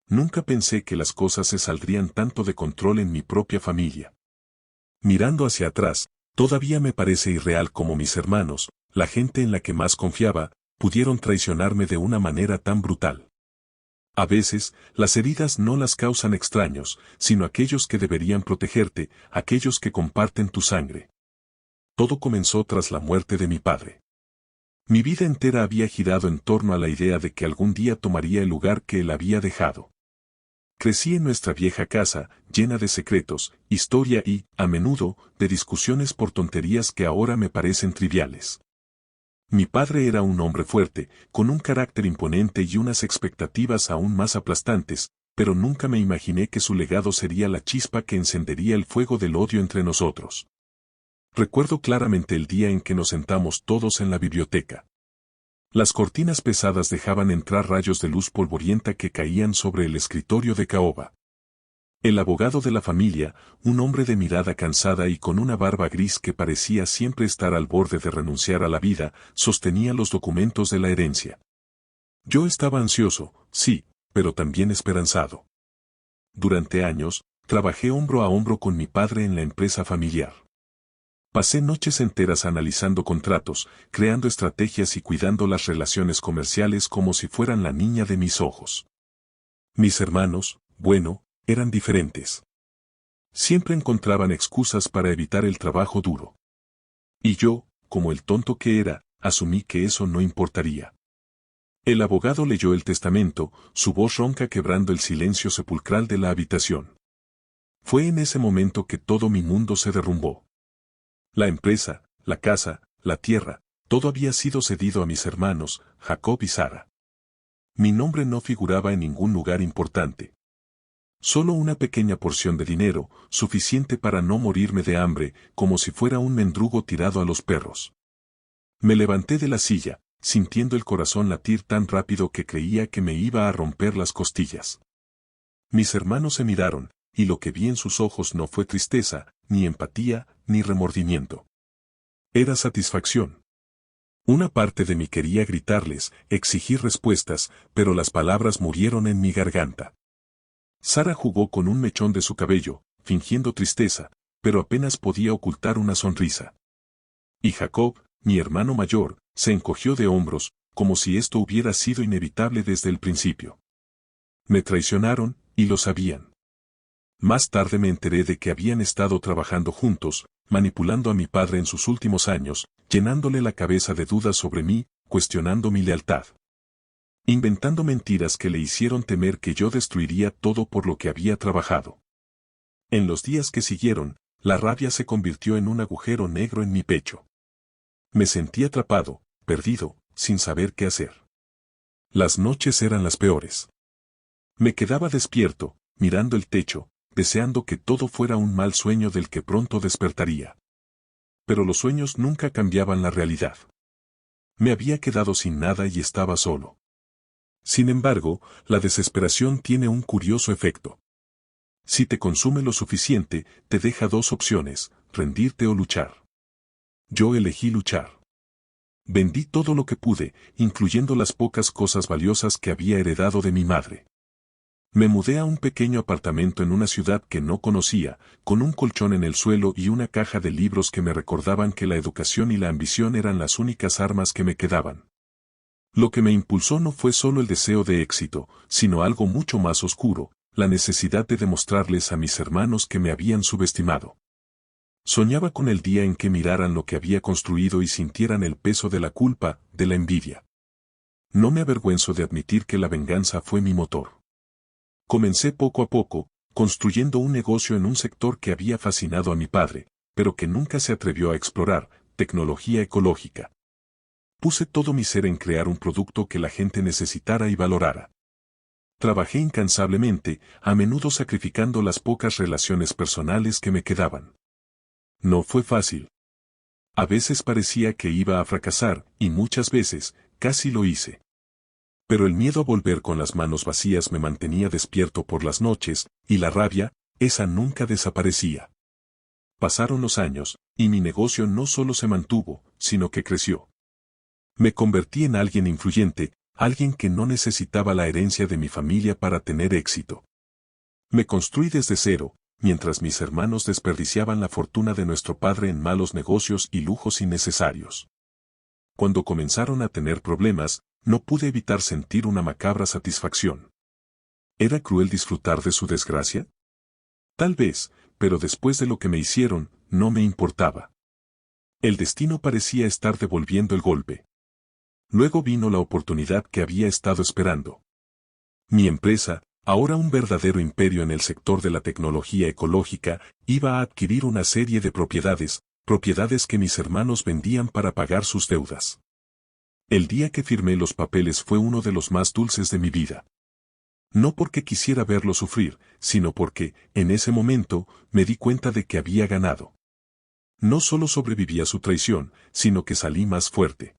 Nunca pensé que las cosas se saldrían tanto de control en mi propia familia. Mirando hacia atrás, todavía me parece irreal cómo mis hermanos, la gente en la que más confiaba, pudieron traicionarme de una manera tan brutal. A veces, las heridas no las causan extraños, sino aquellos que deberían protegerte, aquellos que comparten tu sangre. Todo comenzó tras la muerte de mi padre. Mi vida entera había girado en torno a la idea de que algún día tomaría el lugar que él había dejado. Crecí en nuestra vieja casa, llena de secretos, historia y, a menudo, de discusiones por tonterías que ahora me parecen triviales. Mi padre era un hombre fuerte, con un carácter imponente y unas expectativas aún más aplastantes, pero nunca me imaginé que su legado sería la chispa que encendería el fuego del odio entre nosotros. Recuerdo claramente el día en que nos sentamos todos en la biblioteca. Las cortinas pesadas dejaban entrar rayos de luz polvorienta que caían sobre el escritorio de caoba. El abogado de la familia, un hombre de mirada cansada y con una barba gris que parecía siempre estar al borde de renunciar a la vida, sostenía los documentos de la herencia. Yo estaba ansioso, sí, pero también esperanzado. Durante años, trabajé hombro a hombro con mi padre en la empresa familiar. Pasé noches enteras analizando contratos, creando estrategias y cuidando las relaciones comerciales como si fueran la niña de mis ojos. Mis hermanos, bueno, eran diferentes. Siempre encontraban excusas para evitar el trabajo duro. Y yo, como el tonto que era, asumí que eso no importaría. El abogado leyó el testamento, su voz ronca quebrando el silencio sepulcral de la habitación. Fue en ese momento que todo mi mundo se derrumbó. La empresa, la casa, la tierra, todo había sido cedido a mis hermanos, Jacob y Sara. Mi nombre no figuraba en ningún lugar importante. Solo una pequeña porción de dinero, suficiente para no morirme de hambre, como si fuera un mendrugo tirado a los perros. Me levanté de la silla, sintiendo el corazón latir tan rápido que creía que me iba a romper las costillas. Mis hermanos se miraron, y lo que vi en sus ojos no fue tristeza, ni empatía, ni remordimiento. Era satisfacción. Una parte de mí quería gritarles, exigir respuestas, pero las palabras murieron en mi garganta. Sara jugó con un mechón de su cabello, fingiendo tristeza, pero apenas podía ocultar una sonrisa. Y Jacob, mi hermano mayor, se encogió de hombros, como si esto hubiera sido inevitable desde el principio. Me traicionaron, y lo sabían. Más tarde me enteré de que habían estado trabajando juntos, manipulando a mi padre en sus últimos años, llenándole la cabeza de dudas sobre mí, cuestionando mi lealtad. Inventando mentiras que le hicieron temer que yo destruiría todo por lo que había trabajado. En los días que siguieron, la rabia se convirtió en un agujero negro en mi pecho. Me sentí atrapado, perdido, sin saber qué hacer. Las noches eran las peores. Me quedaba despierto, mirando el techo, deseando que todo fuera un mal sueño del que pronto despertaría. Pero los sueños nunca cambiaban la realidad. Me había quedado sin nada y estaba solo. Sin embargo, la desesperación tiene un curioso efecto. Si te consume lo suficiente, te deja dos opciones, rendirte o luchar. Yo elegí luchar. Vendí todo lo que pude, incluyendo las pocas cosas valiosas que había heredado de mi madre. Me mudé a un pequeño apartamento en una ciudad que no conocía, con un colchón en el suelo y una caja de libros que me recordaban que la educación y la ambición eran las únicas armas que me quedaban. Lo que me impulsó no fue solo el deseo de éxito, sino algo mucho más oscuro, la necesidad de demostrarles a mis hermanos que me habían subestimado. Soñaba con el día en que miraran lo que había construido y sintieran el peso de la culpa, de la envidia. No me avergüenzo de admitir que la venganza fue mi motor. Comencé poco a poco, construyendo un negocio en un sector que había fascinado a mi padre, pero que nunca se atrevió a explorar, tecnología ecológica. Puse todo mi ser en crear un producto que la gente necesitara y valorara. Trabajé incansablemente, a menudo sacrificando las pocas relaciones personales que me quedaban. No fue fácil. A veces parecía que iba a fracasar, y muchas veces, casi lo hice. Pero el miedo a volver con las manos vacías me mantenía despierto por las noches, y la rabia, esa nunca desaparecía. Pasaron los años, y mi negocio no solo se mantuvo, sino que creció. Me convertí en alguien influyente, alguien que no necesitaba la herencia de mi familia para tener éxito. Me construí desde cero, mientras mis hermanos desperdiciaban la fortuna de nuestro padre en malos negocios y lujos innecesarios. Cuando comenzaron a tener problemas, no pude evitar sentir una macabra satisfacción. ¿Era cruel disfrutar de su desgracia? Tal vez, pero después de lo que me hicieron, no me importaba. El destino parecía estar devolviendo el golpe. Luego vino la oportunidad que había estado esperando. Mi empresa, ahora un verdadero imperio en el sector de la tecnología ecológica, iba a adquirir una serie de propiedades que mis hermanos vendían para pagar sus deudas. El día que firmé los papeles fue uno de los más dulces de mi vida. No porque quisiera verlo sufrir, sino porque, en ese momento, me di cuenta de que había ganado. No solo sobreviví a su traición, sino que salí más fuerte.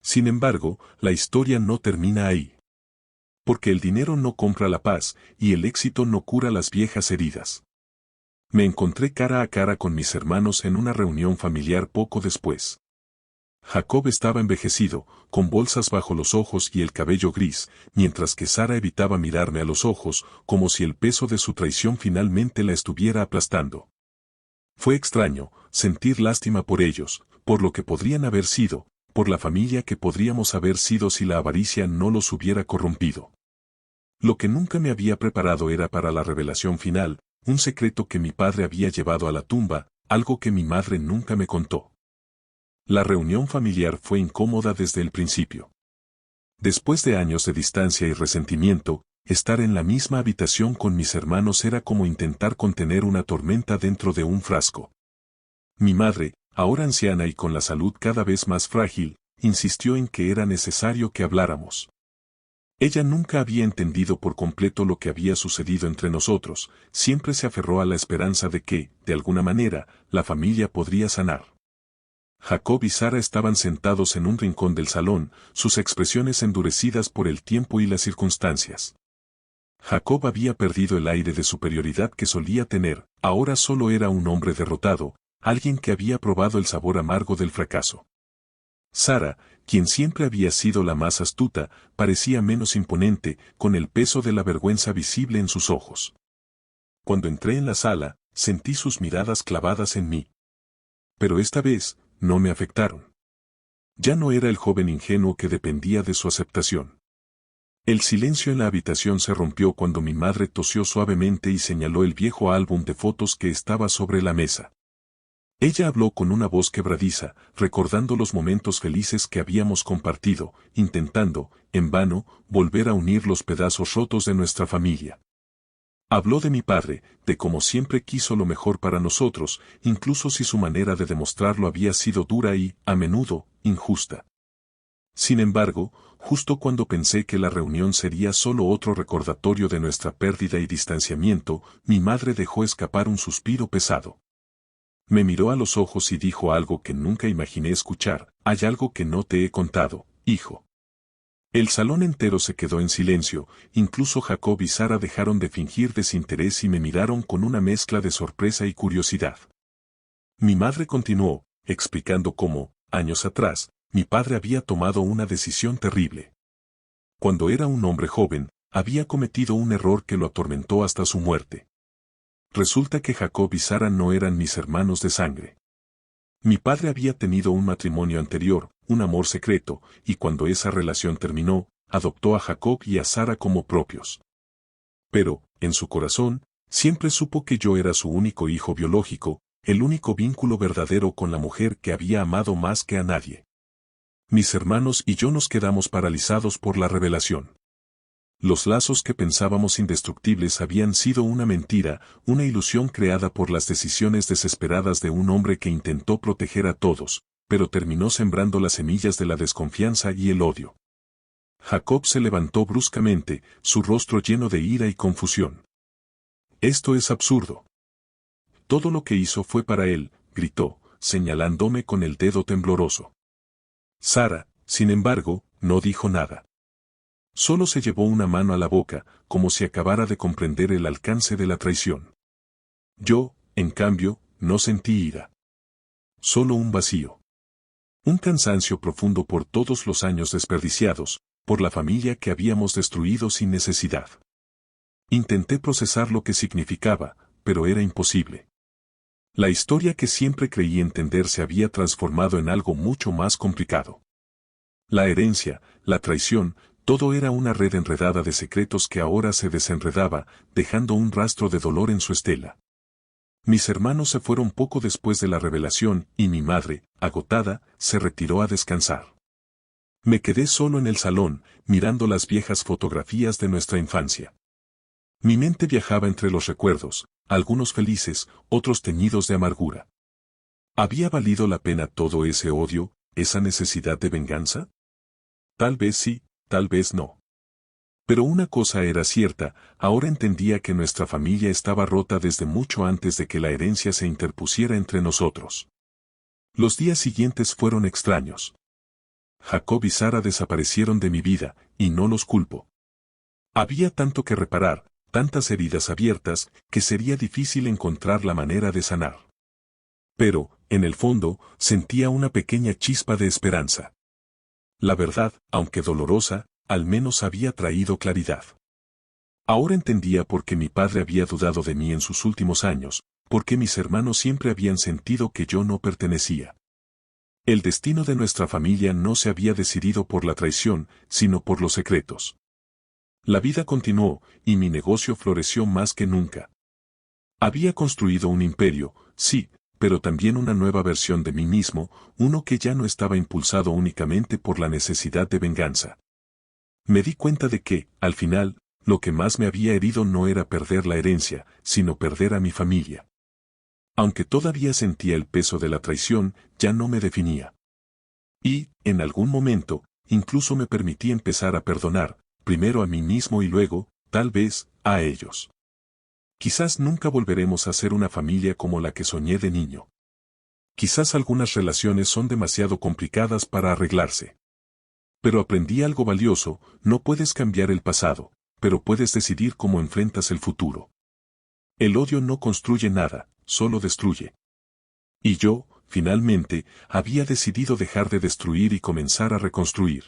Sin embargo, la historia no termina ahí. Porque el dinero no compra la paz, y el éxito no cura las viejas heridas. Me encontré cara a cara con mis hermanos en una reunión familiar poco después. Jacob estaba envejecido, con bolsas bajo los ojos y el cabello gris, mientras que Sara evitaba mirarme a los ojos, como si el peso de su traición finalmente la estuviera aplastando. Fue extraño, sentir lástima por ellos, por lo que podrían haber sido, por la familia que podríamos haber sido si la avaricia no los hubiera corrompido. Lo que nunca me había preparado era para la revelación final, un secreto que mi padre había llevado a la tumba, algo que mi madre nunca me contó. La reunión familiar fue incómoda desde el principio. Después de años de distancia y resentimiento, estar en la misma habitación con mis hermanos era como intentar contener una tormenta dentro de un frasco. Mi madre, ahora anciana y con la salud cada vez más frágil, insistió en que era necesario que habláramos. Ella nunca había entendido por completo lo que había sucedido entre nosotros, siempre se aferró a la esperanza de que, de alguna manera, la familia podría sanar. Jacob y Sara estaban sentados en un rincón del salón, sus expresiones endurecidas por el tiempo y las circunstancias. Jacob había perdido el aire de superioridad que solía tener, ahora solo era un hombre derrotado, alguien que había probado el sabor amargo del fracaso. Sara, quien siempre había sido la más astuta, parecía menos imponente, con el peso de la vergüenza visible en sus ojos. Cuando entré en la sala, sentí sus miradas clavadas en mí. Pero esta vez, no me afectaron. Ya no era el joven ingenuo que dependía de su aceptación. El silencio en la habitación se rompió cuando mi madre tosió suavemente y señaló el viejo álbum de fotos que estaba sobre la mesa. Ella habló con una voz quebradiza, recordando los momentos felices que habíamos compartido, intentando, en vano, volver a unir los pedazos rotos de nuestra familia. Habló de mi padre, de cómo siempre quiso lo mejor para nosotros, incluso si su manera de demostrarlo había sido dura y, a menudo, injusta. Sin embargo, justo cuando pensé que la reunión sería solo otro recordatorio de nuestra pérdida y distanciamiento, mi madre dejó escapar un suspiro pesado. Me miró a los ojos y dijo algo que nunca imaginé escuchar: hay algo que no te he contado, hijo. El salón entero se quedó en silencio, incluso Jacob y Sara dejaron de fingir desinterés y me miraron con una mezcla de sorpresa y curiosidad. Mi madre continuó, explicando cómo, años atrás, mi padre había tomado una decisión terrible. Cuando era un hombre joven, había cometido un error que lo atormentó hasta su muerte. Resulta que Jacob y Sara no eran mis hermanos de sangre. Mi padre había tenido un matrimonio anterior, un amor secreto, y cuando esa relación terminó, adoptó a Jacob y a Sara como propios. Pero, en su corazón, siempre supo que yo era su único hijo biológico, el único vínculo verdadero con la mujer que había amado más que a nadie. Mis hermanos y yo nos quedamos paralizados por la revelación. Los lazos que pensábamos indestructibles habían sido una mentira, una ilusión creada por las decisiones desesperadas de un hombre que intentó proteger a todos, pero terminó sembrando las semillas de la desconfianza y el odio. Jacob se levantó bruscamente, su rostro lleno de ira y confusión. «Esto es absurdo. Todo lo que hizo fue para él», gritó, señalándome con el dedo tembloroso. Sara, sin embargo, no dijo nada. Solo se llevó una mano a la boca, como si acabara de comprender el alcance de la traición. Yo, en cambio, no sentí ira. Solo un vacío. Un cansancio profundo por todos los años desperdiciados, por la familia que habíamos destruido sin necesidad. Intenté procesar lo que significaba, pero era imposible. La historia que siempre creí entender se había transformado en algo mucho más complicado. La herencia, la traición, todo era una red enredada de secretos que ahora se desenredaba, dejando un rastro de dolor en su estela. Mis hermanos se fueron poco después de la revelación y mi madre, agotada, se retiró a descansar. Me quedé solo en el salón, mirando las viejas fotografías de nuestra infancia. Mi mente viajaba entre los recuerdos, algunos felices, otros teñidos de amargura. ¿Había valido la pena todo ese odio, esa necesidad de venganza? Tal vez sí, tal vez no. Pero una cosa era cierta, ahora entendía que nuestra familia estaba rota desde mucho antes de que la herencia se interpusiera entre nosotros. Los días siguientes fueron extraños. Jacob y Sara desaparecieron de mi vida, y no los culpo. Había tanto que reparar, tantas heridas abiertas, que sería difícil encontrar la manera de sanar. Pero, en el fondo, sentía una pequeña chispa de esperanza. La verdad, aunque dolorosa, al menos había traído claridad. Ahora entendía por qué mi padre había dudado de mí en sus últimos años, por qué mis hermanos siempre habían sentido que yo no pertenecía. El destino de nuestra familia no se había decidido por la traición, sino por los secretos. La vida continuó, y mi negocio floreció más que nunca. Había construido un imperio, sí, pero también una nueva versión de mí mismo, uno que ya no estaba impulsado únicamente por la necesidad de venganza. Me di cuenta de que, al final, lo que más me había herido no era perder la herencia, sino perder a mi familia. Aunque todavía sentía el peso de la traición, ya no me definía. Y, en algún momento, incluso me permití empezar a perdonar, primero a mí mismo y luego, tal vez, a ellos. Quizás nunca volveremos a ser una familia como la que soñé de niño. Quizás algunas relaciones son demasiado complicadas para arreglarse. Pero aprendí algo valioso, no puedes cambiar el pasado, pero puedes decidir cómo enfrentas el futuro. El odio no construye nada, solo destruye. Y yo, finalmente, había decidido dejar de destruir y comenzar a reconstruir.